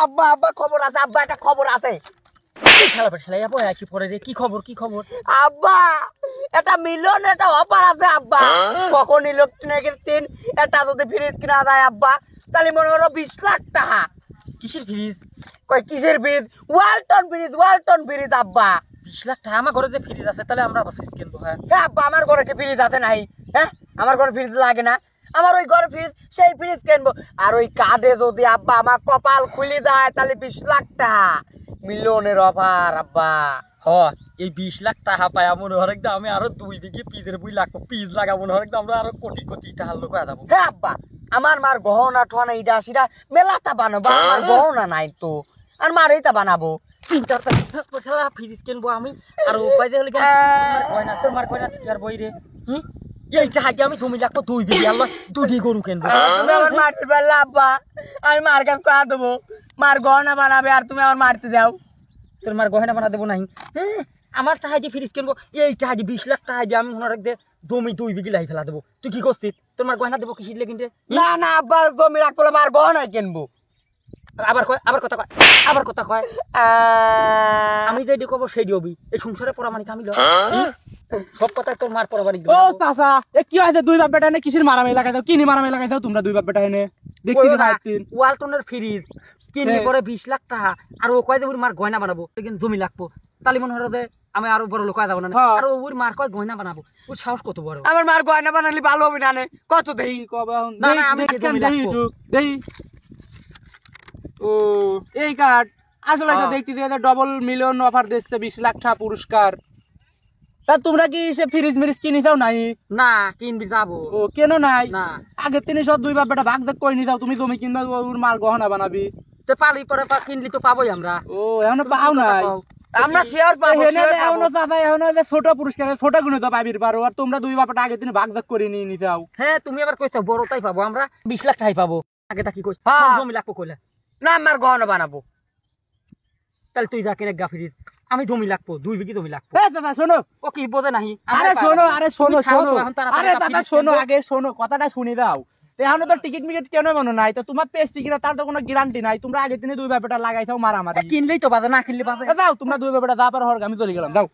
আব্বা আব্বা খবর আছে, আব্বা একটা খবর আছে। কি খবর আব্বা এটা মিলন একটা অফার আছে আব্বা। কখন ইলেকট্রনিকের তিন এটা যদি ফ্রিজ কিনা যায় আব্বা তাহলে মনে করো 20 লাখ টাকা। কিসের ফ্রিজ? কই কিসের ফ্রিজ? ওয়ালটন ফ্রিজ আব্বা। 20 লাখ টাকা? আমার ঘরে যে ফ্রিজ আছে তাহলে আমরা আবার ফ্রিজ কিনবো। হ্যাঁ আব্বা আমার ঘরে কি ফ্রিজ আছে নাই? হ্যাঁ আমার ঘরে ফ্রিজ লাগে না, আমার ওই ঘরে ফ্রিজ, সেই ফ্রিজ কিনবো। আর ওই কার্ডে যদি আব্বা আমার কপাল খুলে দেয় তাহলে 20 লাখ টাকা মিলনের অফার আব্বা। এই 20 লাখ টাকা পাই মনে হয় আমি আরো 2 বিঘি পিজের বই লাগবো, পিজ লাগাবো মনে হয় আমরা আরো কোটি কোটি টাকা লোক যাবো। হ্যাঁ আব্বা আমার মার গহনা ঠোনা ইডা সিডা মেলাটা বানাবো, আমার গহনা নাই তো আর মার এইটা বানাবো। ফ্রিজ কিনবো আমি আর উপায় হলে গয়না তোর মার গয়না আর বই রে। এই টাকা আমি জমি লাগবো 2 বিঘি আল্লাহ 2টি গরু কিনবো। আমার মারতে পারলে আব্বা আমি মার কাছে কয়া দেবো, মার গহনা বানাবে আর তুমি আমার মারতে দাও। তোর মার গহনা বানা দেবো নাই? আমার টাকা দিয়ে ফ্রিজ কিনবো, এই টাকা দিয়ে 20 লাখ টাকা দিয়ে আমি মনে রাখতে জমি 2 বিঘি লাই ফেলা দেবো। তুই কি করছিস? তোর মার গহনা দেবো কিসির লেগে? না না আব্বা জমি রাখবো মার গহনাই কিনবো। আবার কথা কয় আমি যেটি কব সেই দিবি। এই সংসারে পরামানি কামিল সব কথা তোর মার পরামানি। ও চাচা এ কি হইছে? দুই বাপ বেটা এনে কিসের মারামারি লাগাই দাও? কিনি মারামারি লাগাই দাও তোমরা দুই বাপ বেটা এনে দেখতে দিন। ওয়ালটনের ফ্রিজ কিনলি পরে 20 লাখ টাকা আর ও কয় দেবুর মার গয়না বানাবো কিন্তু জমি লাগবো। তাহলে মনে হয় যে আমি আরো বড় লোক যাবো না। আর ওর মার কয় গয়না বানাবো, ওর সাহস কত বড়। আমার মার গয়না বানালে ভালো হবে না কত দেই না না আমি জমি লাগবো দেই। ও এই কার্ড আসলে এটা দেখতে দিয়ে ডবল মিলিয়ন অফার দিচ্ছে, 20 লাখ টাকা পুরস্কার। তা তোমরা কি সে ফ্রিজ মিরিজ কিনে যাও নাই? না কিনবি যাবো। ও কেন নাই? না আগে তিনি সব দুই বাপ বেটা ভাগ ভাগ করে নিয়ে যাও, তুমি জমি কিনবা ওর মাল গহনা বানাবি। তো পালি পরে কিনলি তো পাবোই আমরা। ও এখনো পাও নাই? আমরা শেয়ার পাবো। এখনো চাচা এখনো যে ছোট পুরস্কার ছোট গুণে তো পাবির পারো, আর তোমরা দুই বাপটা আগে তিনি ভাগ ভাগ করে নিয়ে যাও। হ্যাঁ তুমি আবার কইছো বড়টাই পাবো আমরা, 20 লাখ টাকাই পাবো। আগে তা কি কইছ জমি লাগবো কইলা? না আমার গহনা বানাবো। তাহলে তুই যা কিনে গা ফ্রিজ, আমি জমি লাগবো 2 বিঘি জমি লাগবো। এ দাদা শোনো, ও কি বোঝে নাহি? আরে শোনো আরে দাদা শোনো, আগে শোনো কথাটা শুনি দাও। এখনো তো টিকিট মিকিট কেন মনে নাই? তো তোমার পেস টিকিট তার তো কোনো গ্যারান্টি নাই। তোমরা আগে দিনে দুই ব্যাপারটা লাগাইছাও মারামারি। কিনলেই তো বাজে, না কিনলে বাজে। যাও তোমরা দুই ব্যাপারটা যা পারো আমি চলে গেলাম, যাও।